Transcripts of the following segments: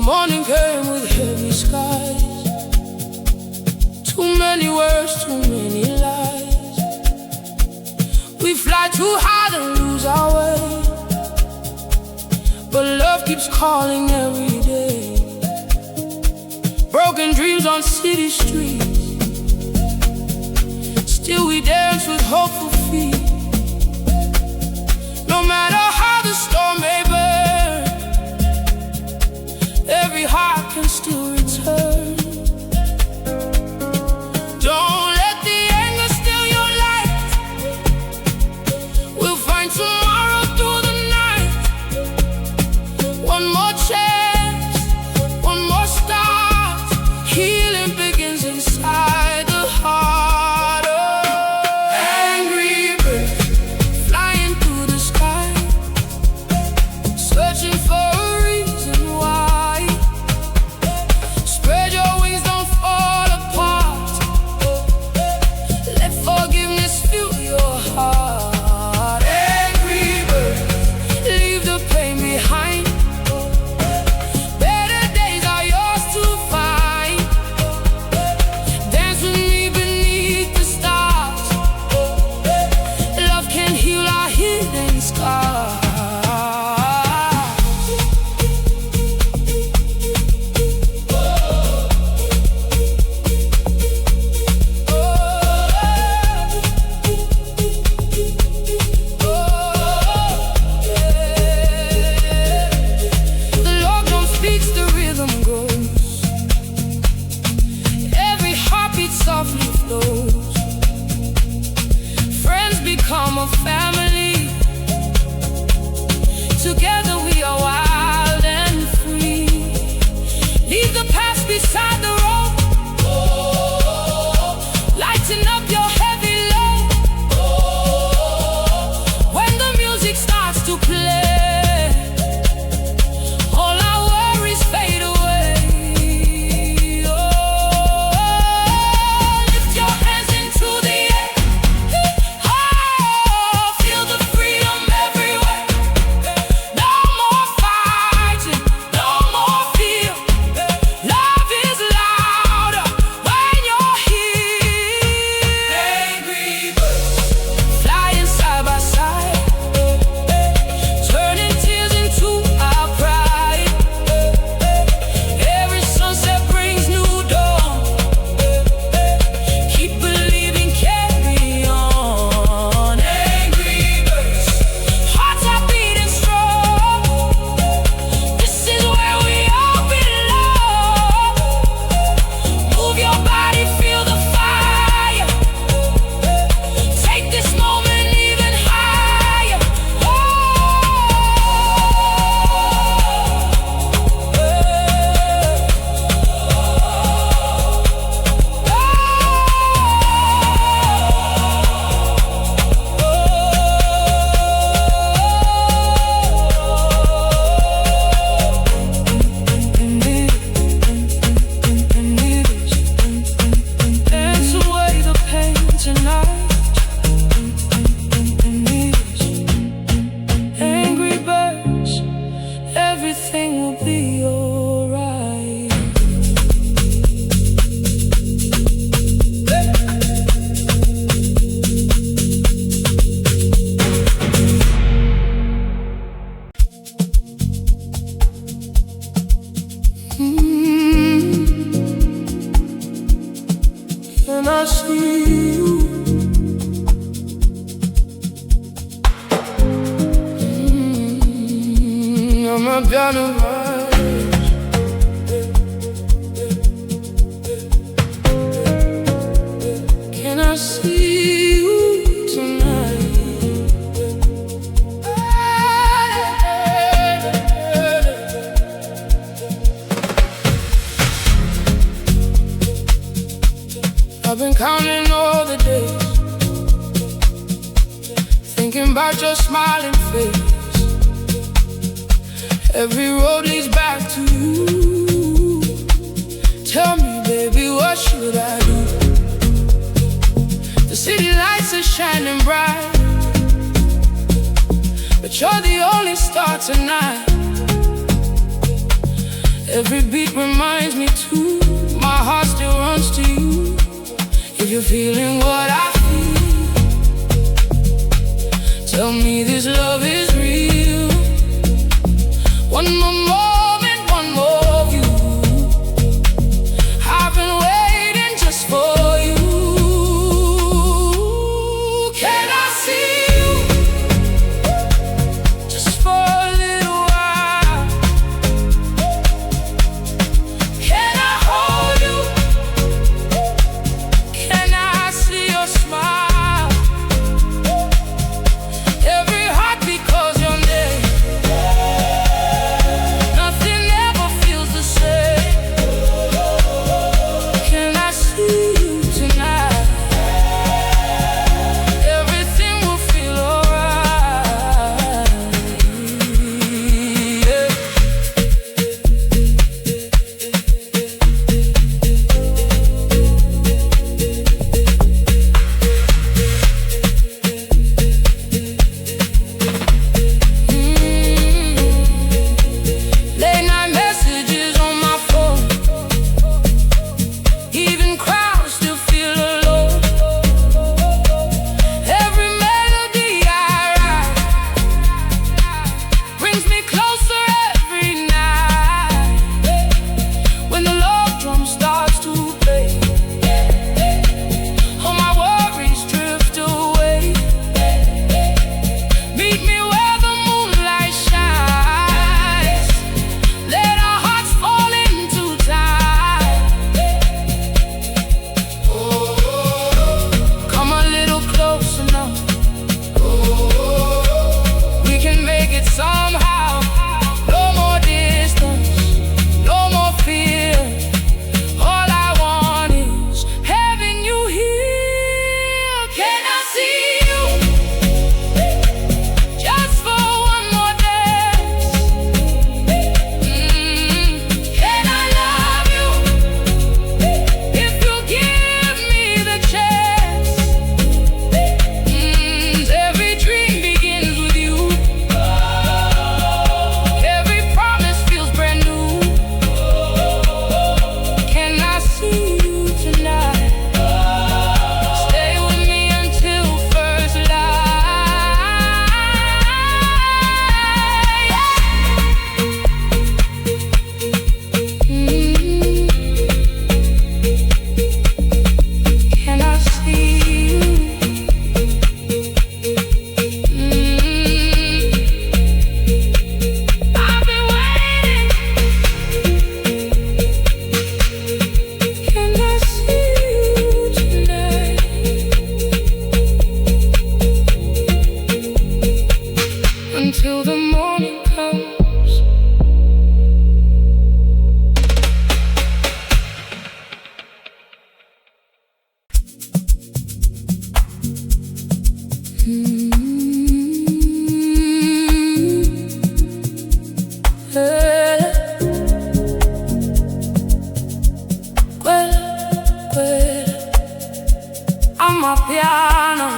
morning came with heavy skies. Too many words, too many lies. We fly too high to lose our way, but love keeps calling every day. Broken dreams on city streets, still we dance with hopeful feet. No matter how the storm may burn, every heart can still return. Don't let the anger steal your light. We'll find tomorrow through the night. One more chance, one more start. Healing begins inside the heart of angry birds, flying through the sky, searching for a reason why. Spread your wings, don't fall apart. Let forgiveness fill your heart. Angry birds, leave the pain behind. Better days are yours to find. Dance with me beneath the stars. Love can heal our hidden scars. The Lord drum speaks, the rhythm goes. Every heartbeat softly flows. Friends become a family. Together we are wild and free. Leave the past beside the road. Lighten up your heavy load. When the music starts to play, all our worries fade away. Lift your hands into the air. Feel the freedom everywhere. No more fighting, no more fear. Love is louder when you're here. Angry birds, flying side by side, turning tears into our pride. Every sunset brings new dawn. Keep believing, carry on. Angry birds, hearts are beating strong. This is where we all belong. Move your body, feel the fire. Take this moment even higher. Dance away the pain tonight. Angry birds, everything will be alright. Can I see you? Amapiano vibes. Can I see you tonight? I've been counting all the days, thinking about your smiling face. Every road leads back to you. Tell me, baby, what should I do? The city lights are shining bright, but you're the only star tonight. Every beat reminds me too. My heart still runs to you. If you're feeling what I feel, tell me this love is real. One more moment, one more view. I've been waiting just for you. Can I see you just for a little while? Can I hold you? Can I see your smile? Every heartbeat calls your name. Nothing ever feels the same. Can I see you tonight? Everything will feel alright. Yeah. Late night messages on my phone. Even crowds still feel alone. Every melody I write brings me closer every night. When the love drum starts to play, all my worries drift away. Meet me where the moonlight shines. Let our hearts fall into time. Come a little closer now. We can make it somehow. No more distance, no more fear. All I want is having you here. Can I see you just for one more dance? Can I love you if you give me the chance? Every dream begins with you. Every promise feels brand new. Can I see you tonight? Stay with me until first light. Can I see you? I've been waiting. Can I see you tonight? Until the morning comes. Amapiano.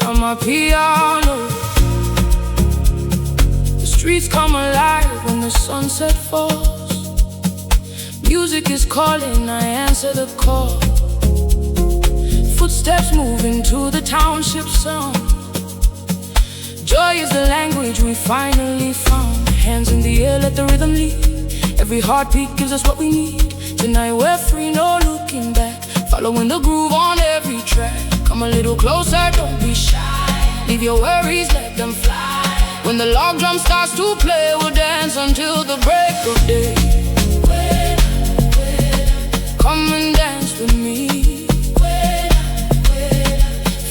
Amapiano. The streets come alive when the sunset falls. Music is calling, I answer the call. Footsteps moving to the township sound. Joy is the language we finally found. Hands in the air, let the rhythm lead. Every heartbeat gives us what we need. Tonight we're free, no looking back. Following the groove on every track. Come a little closer, don't be shy. Leave your worries, let them fly. When the log drum starts to play, we'll dance until the break of day. Come and dance with me.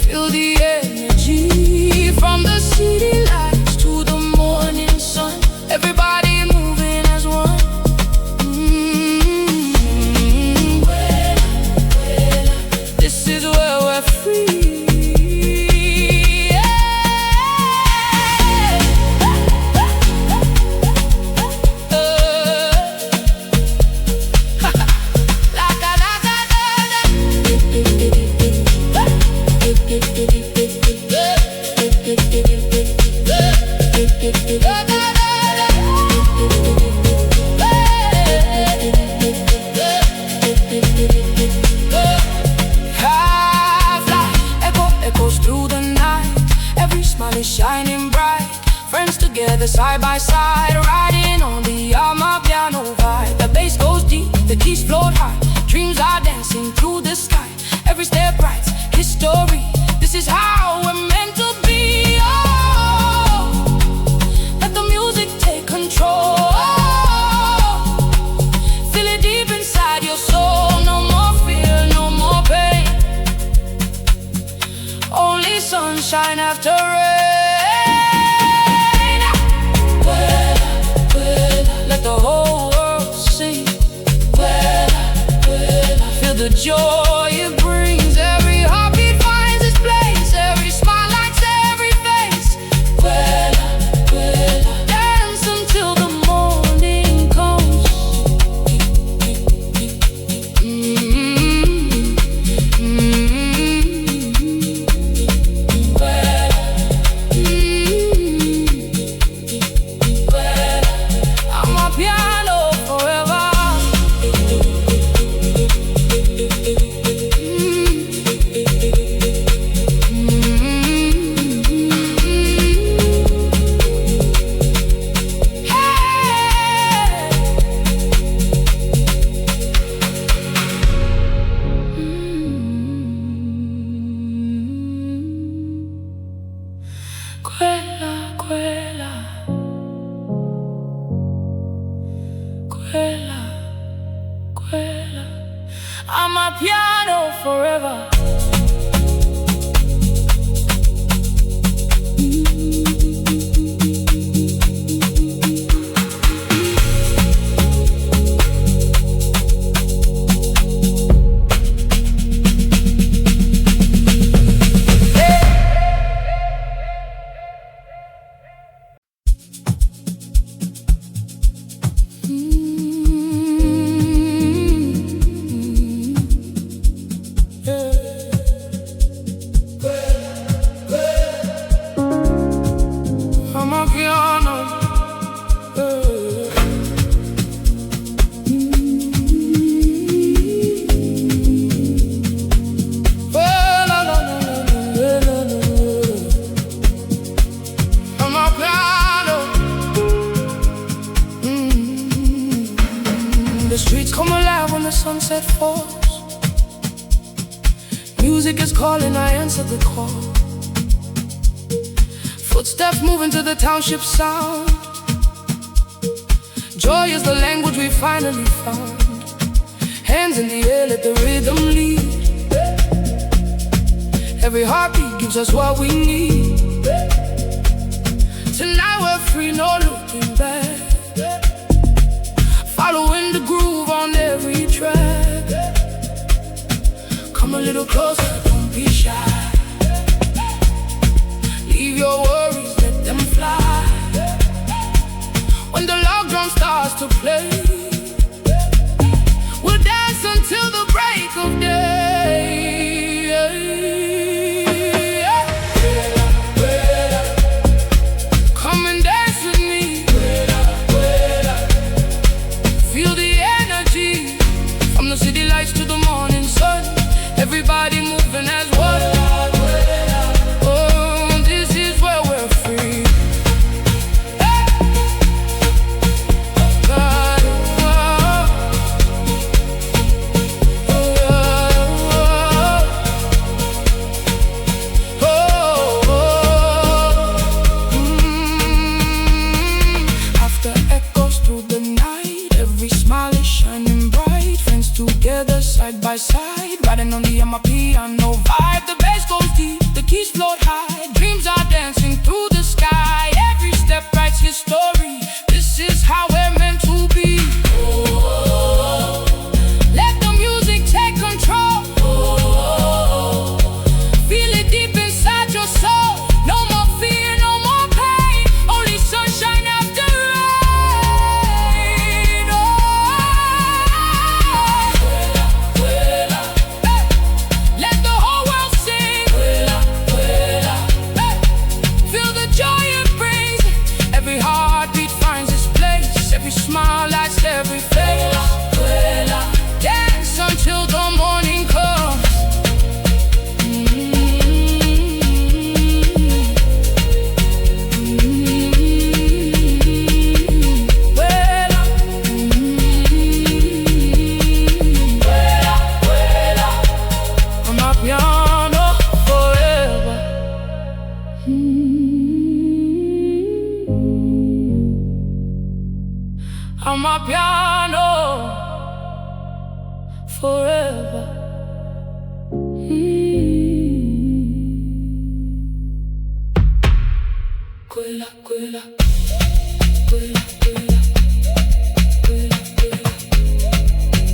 Feel the energy from the city lights to the morning sun. Everybody moving as one. This is where we're free. together side by side, riding on the Amapiano vibe. The bass goes deep, the keys float high, dreams are dancing through the sky. Every step writes history, this is how we're meant to be. Oh, let the music take control. Feel it deep inside your soul. No more fear, no more pain, only sunshine after rain. Let the whole world sing. Feel the joy it brings. Every heartbeat finds its place. Every smile lights every face. Dance until the morning comes. Amapiano forever. Quella, quella, quella, quella. Amapiano forever. Amapiano. The streets come alive when the sunset falls. Music is calling, I answer the call. Footsteps moving to the township sound. Joy is the language we finally found. Hands in the air, let the rhythm lead. Every heartbeat gives us what we need. Tonight we're free, no looking back. Following the groove on every track. Come a little closer, don't be shy. Leave your worries, let them fly. When the log drum starts to play, we'll dance until the break of day. Come and dance with me. Feel the energy from the city lights to the morning sun. Everybody moving as one. Together side by side, riding on the Amapiano vibe. The bass goes deep, the keys float high, dreams are dancing through the sky. Every step writes history, this is how we're meant to be. Oh, let the music take control. Oh, feel it deep inside your soul. No more fear, no more pain, only sunshine after rain. Oh, let the Amapiano forever. Quella, quella, quella, quella, quella, quella,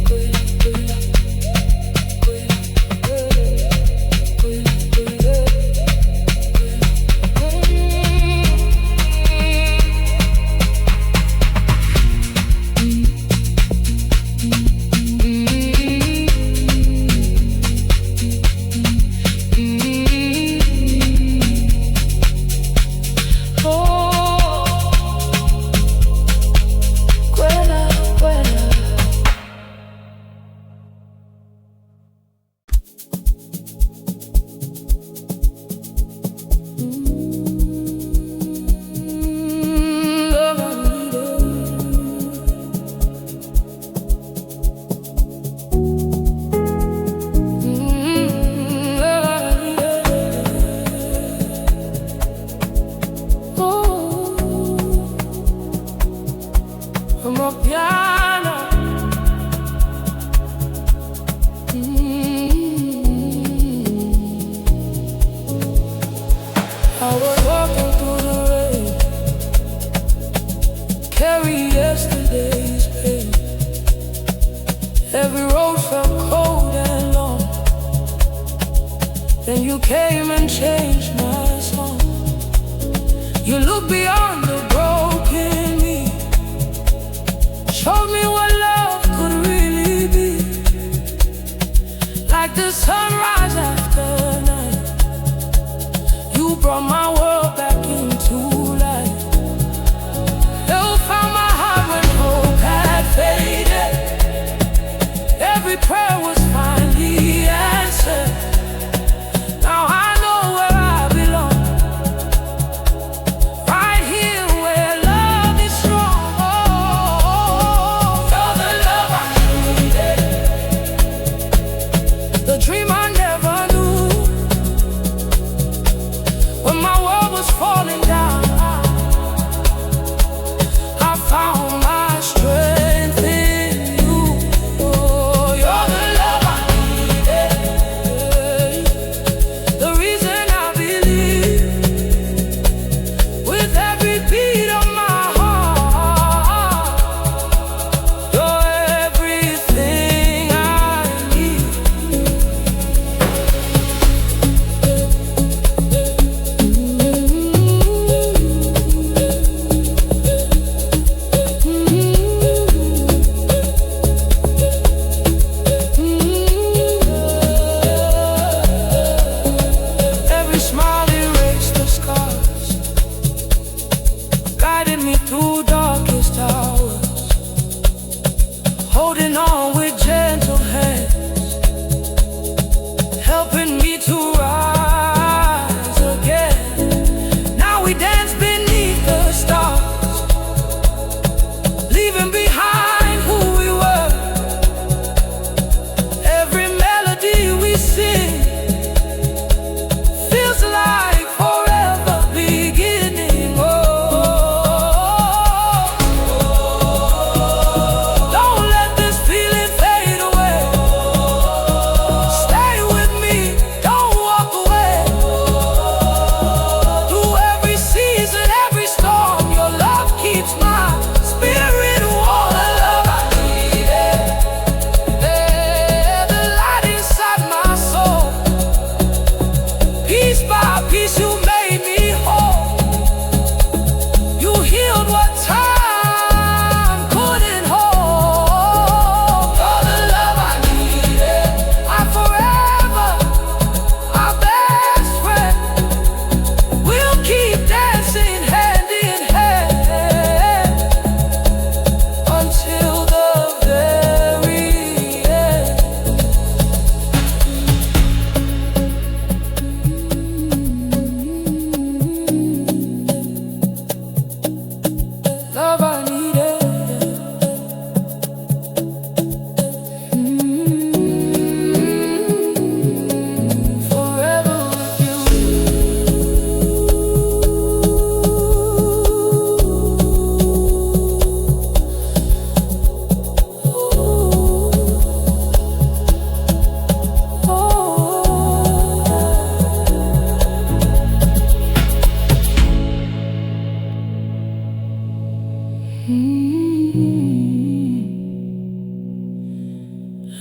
quella, quella, Amapiano. I was walking through the rain, carry yesterday's pain. Every road felt cold and long. Then you came and changed my song. You looked beyond the broken me, showed me what love could really be. Like the sunrise after night, you brought my world back into life. You found my heart when hope had faded. Every prayer was finally answered. Now I know where I belong, right here where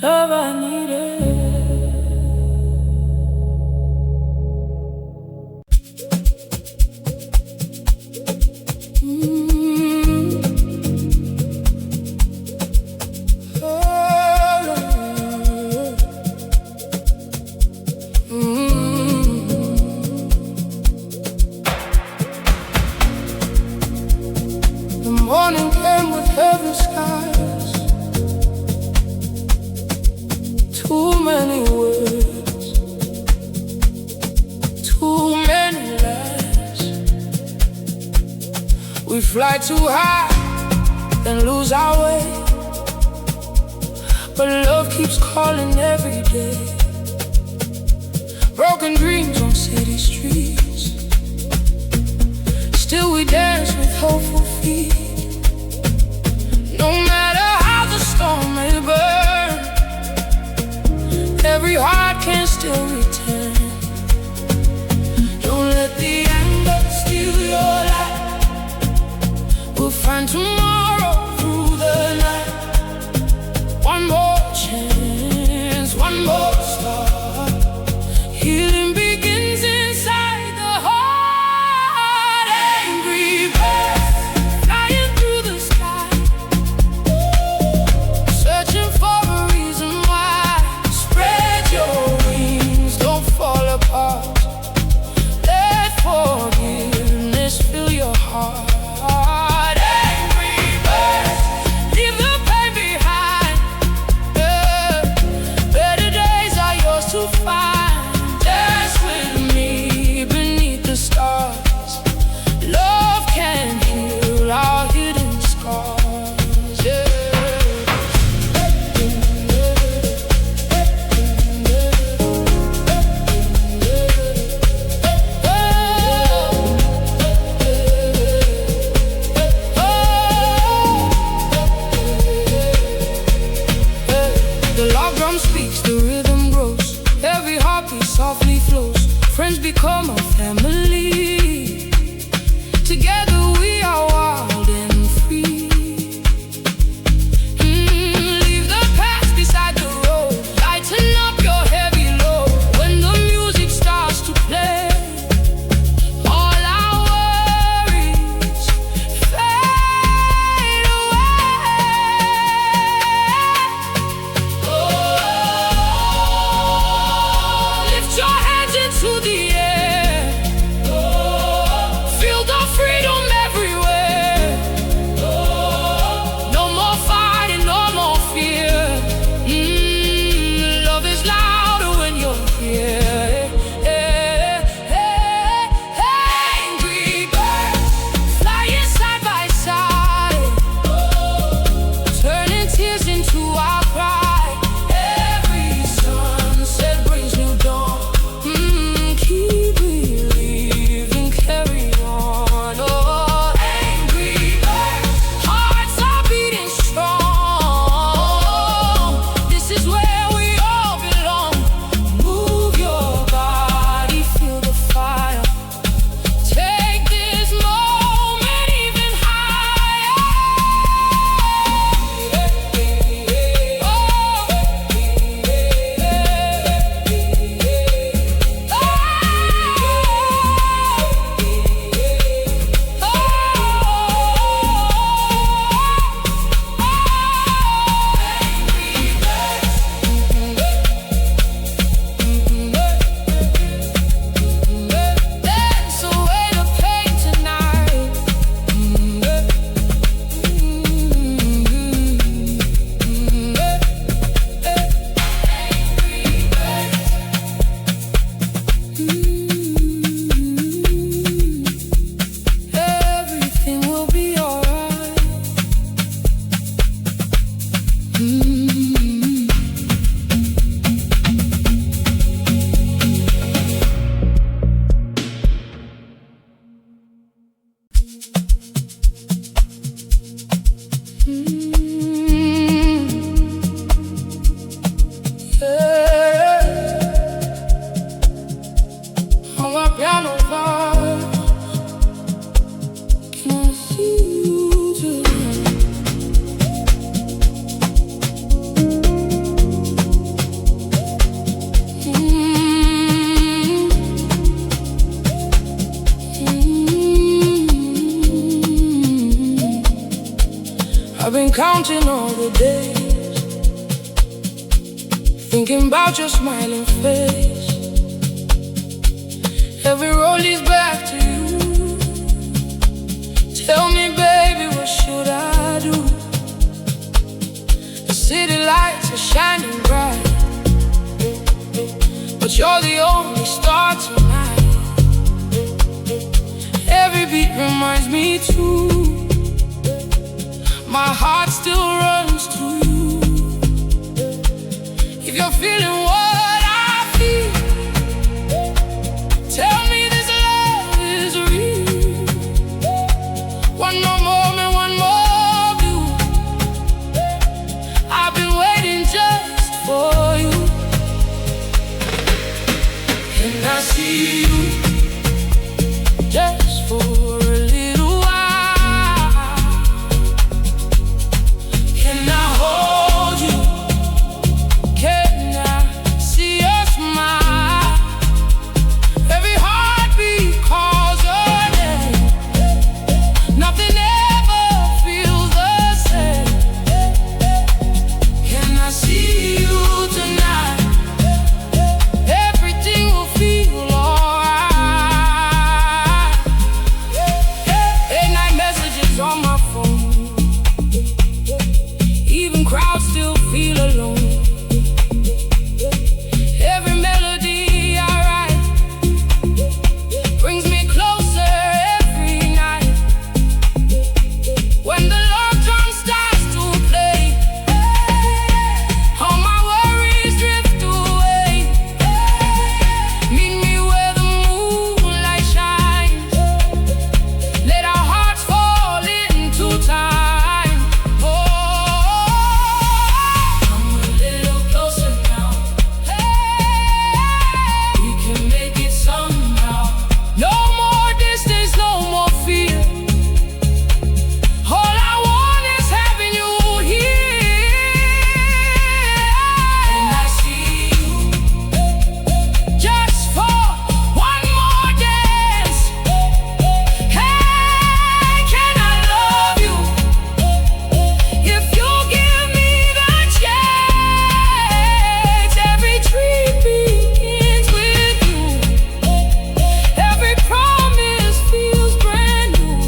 Love I needed. The morning came with heavy skies. Too many words, too many lies. We fly too high, then lose our way. But love keeps calling every day. Broken dreams on city streets. Still we dance with hopeful feet. No matter how the storm may burn, every heart can still return. Don't let the anger steal your light. We'll find tomorrow through the night. One more chance, one more start. Healing begins inside the heart. Angry birds flying through the sky, searching for a reason why. Spread your wings, don't fall apart. Let forgiveness fill your heart. Angry birds, leave the pain behind. Better days are yours to find. Dance with me beneath the stars. Love can heal our hidden scars. Yeah. The log drum speaks, the rhythm grows. Every heartbeat softly flows. Friends become a family. Together we are wild and free. Leave the past beside the road. Lighten up your heavy load. When the music starts to play, all our worries fade away. Lift your hands into the air. Feel the freedom everywhere. No more fighting, no more fear. Love is louder when you're here. Angry birds flying side by side, turning tears into our pride. Every sunset brings new dawn. Keep believing, carry on. Oh, angry birds, hearts are beating strong. This is where we all belong. Move your body, feel the fire. Take this moment even higher. Dance away the pain tonight. Everything will be alright. Amapiano vibe. Can I see you tonight? I've been counting all the days, thinking about your smiling face. Every road leads back to you. Tell me, baby, what should I do? The city lights are shining bright, but you're the only star tonight. Every beat reminds me too, my heart still runs to you. If you're feeling what I feel, tell me this love is real. One more moment, one more view. I've been waiting just for you. Can I see you just for a little while? Can I hold you? Can I see your smile? Every heartbeat calls your name. Nothing ever feels the same. Can I see you tonight? Everything will feel alright. Late night messages on my phone, even crowds still feel alone. Every melody I write brings me closer every night. When the love drum starts to play, all my worries drift away. Meet me where the moonlight shines. Let our hearts fall into time. Oh, come a little closer now. We can make it somehow. No more distance, no more fear. All I want is having you here. And I see you just for one more dance. Hey, can I love you if you give me the chance? Every dream begins with you. Every promise feels brand new.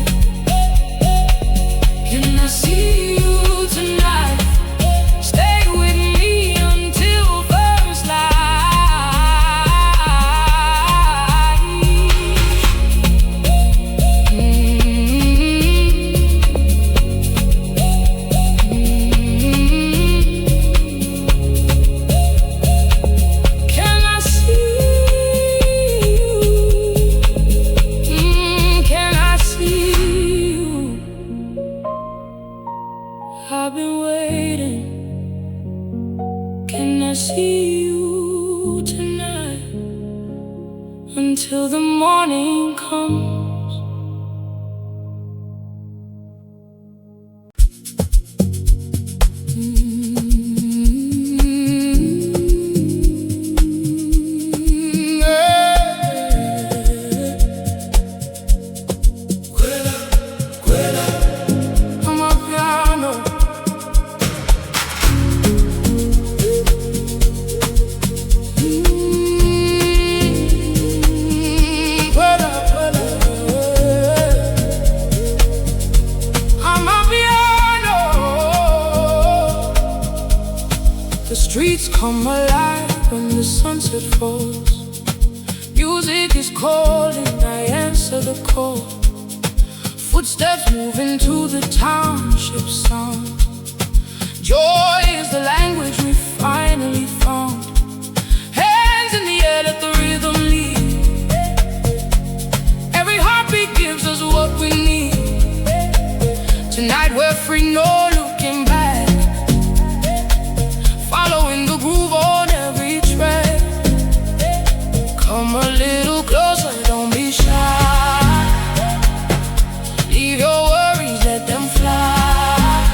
Can I see you tonight? Stay with me until first light. Can I see you? Can I see you? I've been waiting. Can I see you tonight until the morning comes? Amapiano. The streets come alive when the sunset falls. Music is calling, I answer the call. Footsteps moving to the township sound. Joy is the language we finally found. Hands in the air, let the rhythm lead. Every heartbeat gives us what we need. Tonight we're free, no looking back. Following the groove on every track. Come a little closer, don't be shy. Leave your worries, let them fly.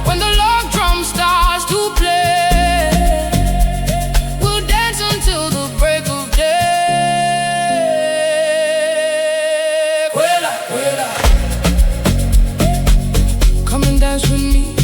When the love drum starts to play, we'll dance until the break of day. Come and dance with me.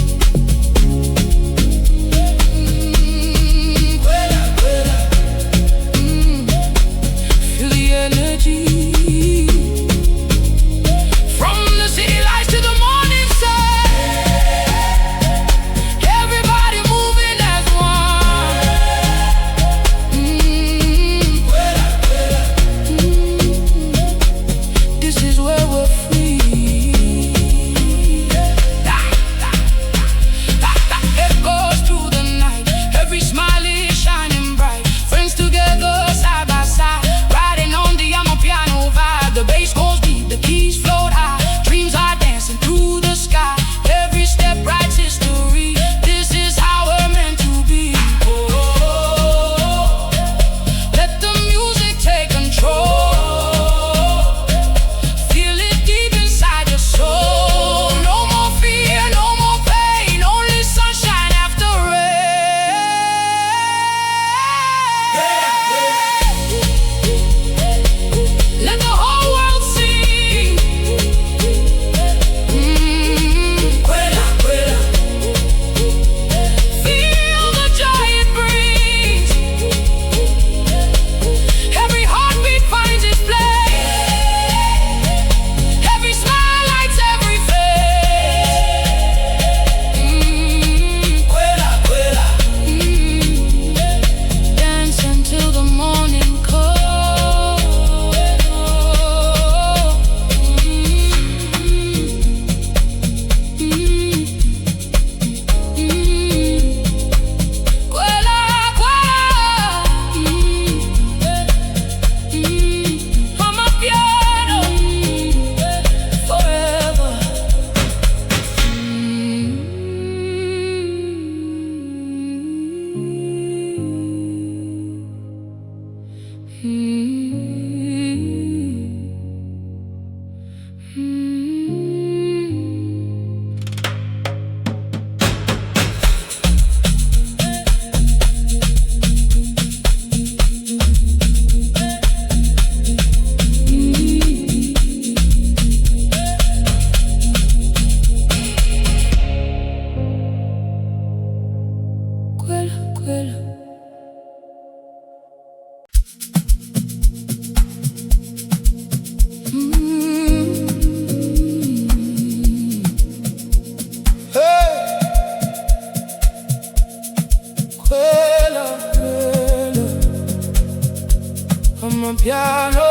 Amapiano.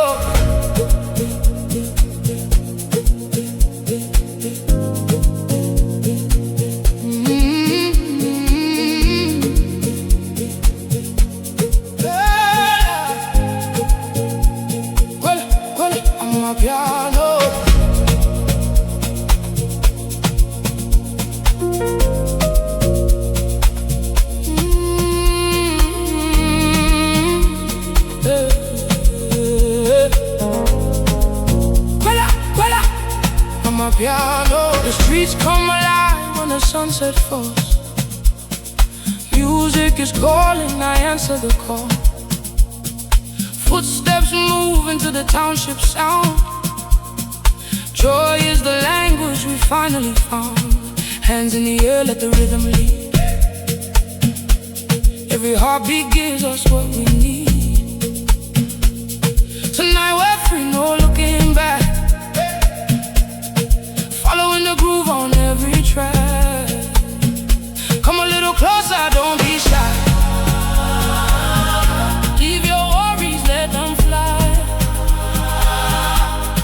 Amapiano. Amapiano. The streets come alive when the sunset falls. Music is calling, I answer the call. Footsteps move into the township sound. Joy is the language we finally found. Hands in the air, let the rhythm lead. Every heartbeat gives us what we need. Tonight we're free, no looking back. Following the groove on every track. Come a little closer, don't be shy. Leave your worries, let them fly.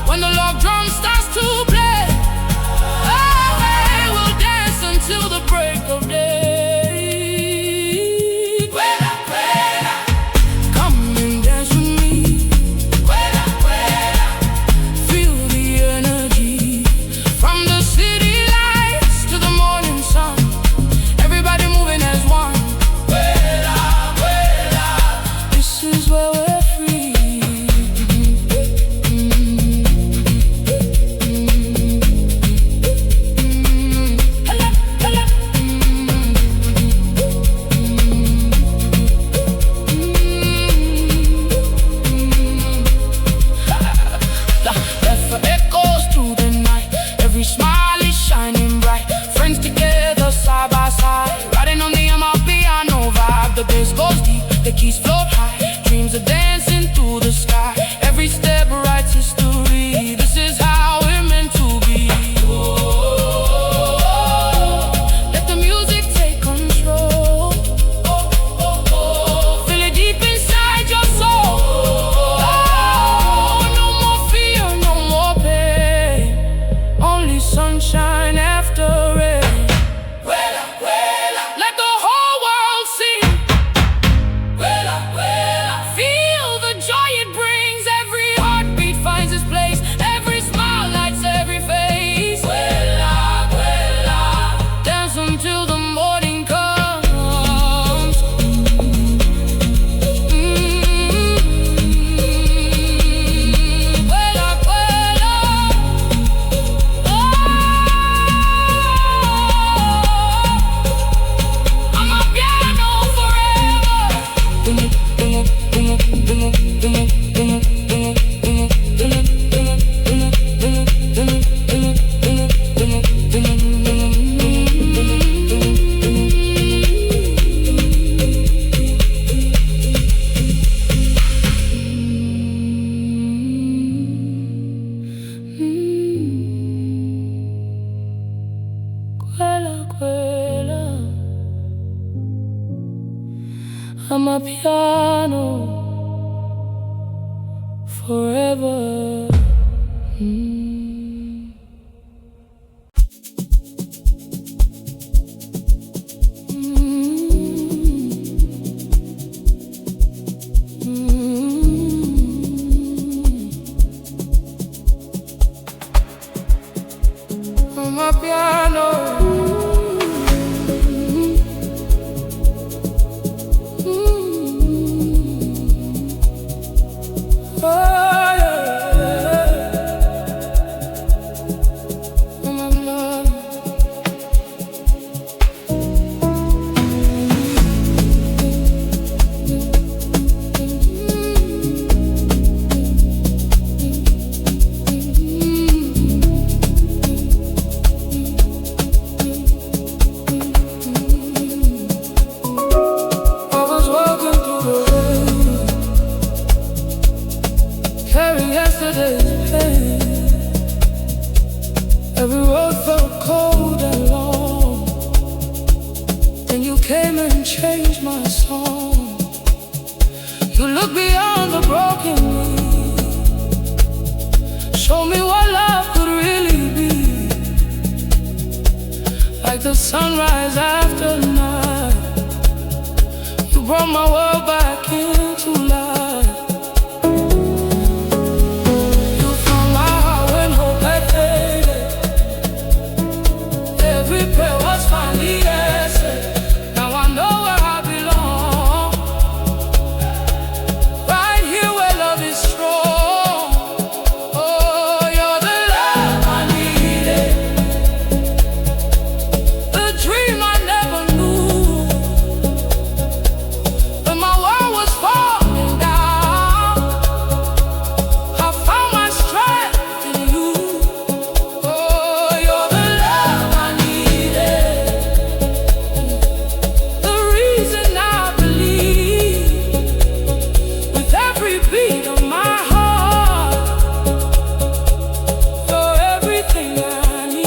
When the love drum starts to play, oh, we'll dance until the break of day. Come and dance with me. Feel the energy. From the city lights to the morning sun, everybody moving as one. This is where we're free. That echoes through the night. Every smile is shining bright. Friends together side by side, riding on the Amapiano vibe. The bass goes deep, the keys float high. Dreams are dancing through the sky. Every step writes history. This is how we're meant to be. Let the music take control. Feel it deep inside your soul. Oh, no more fear, no more pain. Only sunshine after rain. Let the whole world see. Feel the joy it brings. Every heartbeat finds its place. Every smile lights every face. Dance until the morning comes. Amapiano Amapiano forever. Amapiano. Every road felt cold and long. Then you came and changed my song. You look beyond the broken. the sunrise after night. You brought my world back into life. You found my heart when hope had faded. Every prayer was finally answered. Now I know where I belong, right here where love is strong. Oh, you're the love I needed, the dream I never knew. When my world was falling down, I found my strength in you. Oh, you're the love I needed, the reason I believe with every beat of my heart. You're everything I need.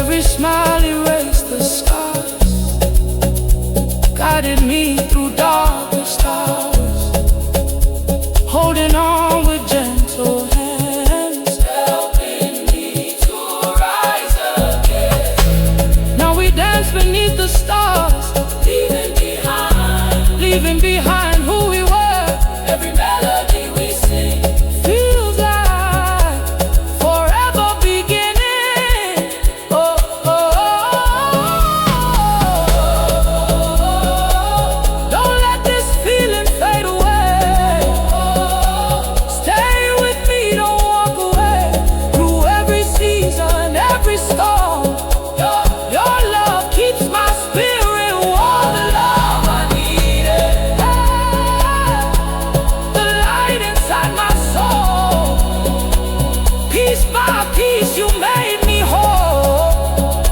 Every smile erased the scars, guided me through darkest hours, holding on with gentle hands, helping me to rise again. Now we dance beneath the stars, leaving behind who we were. Every melody we sing feels like forever beginning. Oh, oh, oh. Don't let this feeling fade away. Stay with me, don't walk away. Through every season, every storm, your love keeps my spirit warm. The love I needed, the light inside my soul. Piece by piece, you made me whole.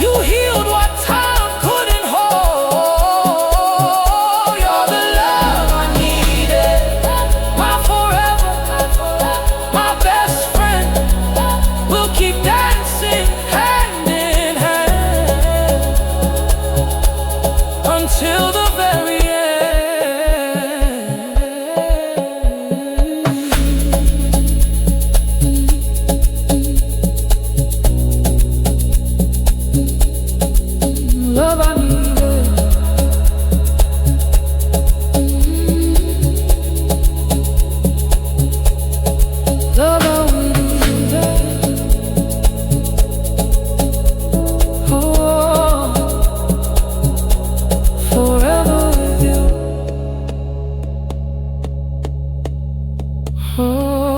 You healed what time couldn't hold. You're the love I needed, my forever, my best friend. We'll keep dancing hand in hand until the very end. Love I needed, love I needed. Oh, forever with you. Oh.